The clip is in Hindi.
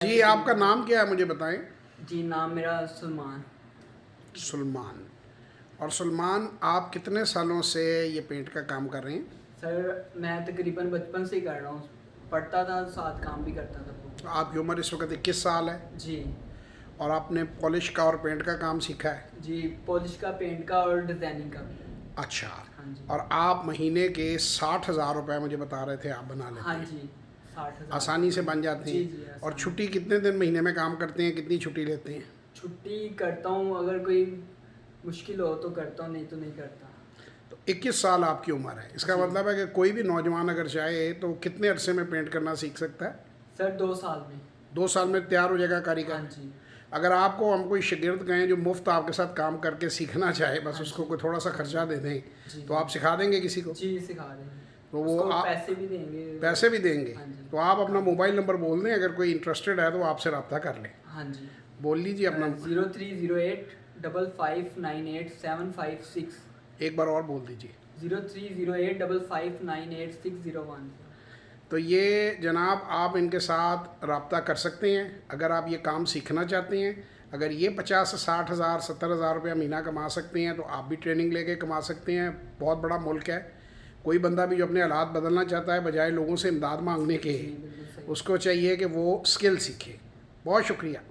जी, आपका नाम क्या है मुझे बताएं? जी नाम मेरा सलमान। सुलमान। और सुलमान, आप कितने सालों से ये पेंट का काम कर रहे हैं? सर मैं तकरीबन बचपन से ही कर रहा हूँ, पढ़ता था साथ काम भी करता था तो आपकी उम्र इस वक्त 21 साल है जी। और आपने पॉलिश का और पेंट का काम सीखा है। जी पॉलिश का, पेंट का और डिज़ाइनिंग का भी। अच्छा। हाँ जी। और आप महीने के 60,000 रुपये मुझे बता रहे थे आप बना लेते हाँ हैं? जी, 60,000। आसानी से बन जाते जी हैं। जी और आसान। छुट्टी कितने दिन महीने में काम करते हैं, कितनी छुट्टी लेते हैं? छुट्टी करता हूँ, अगर कोई मुश्किल हो तो करता हूँ, नहीं तो नहीं करता। तो 21 साल आपकी उम्र है, इसका जी। मतलब है कि कोई भी नौजवान अगर चाहे तो कितने अरसे में पेंट करना सीख सकता है? सर 2 साल में। 2 साल में तैयार हो जाएगा हाँ कारीगर। जी। अगर आपको हम कोई शागिर्द कहें जो मुफ्त आपके साथ काम करके सीखना चाहे, बस हाँ उसको जी। कोई थोड़ा सा खर्चा दे दें, जी तो जी। आप सिखा देंगे किसी को? जी सिखा देंगे, तो वो उसको आप पैसे भी देंगे। पैसे भी देंगे? हाँ जी। तो आप अपना हाँ। मोबाइल नंबर बोल दें, अगर कोई इंटरेस्टेड है तो आपसे रब्ता कर लें। हाँ जी। बोल लीजिए अपना। 0308 5598 756। एक बार और बोल दीजिए। 0308 5598 601। तो ये जनाब, आप इनके साथ रब्ता कर सकते हैं अगर आप ये काम सीखना चाहते हैं। अगर ये 50 से 60,000 70,000 रुपया महीना कमा सकते हैं तो आप भी ट्रेनिंग लेके कमा सकते हैं। बहुत बड़ा मुल्क है। कोई बंदा भी जो अपने हालात बदलना चाहता है, बजाय लोगों से इमदाद मांगने के, जी बिल्कुल सही। उसको चाहिए कि वो स्किल सीखे। बहुत शुक्रिया।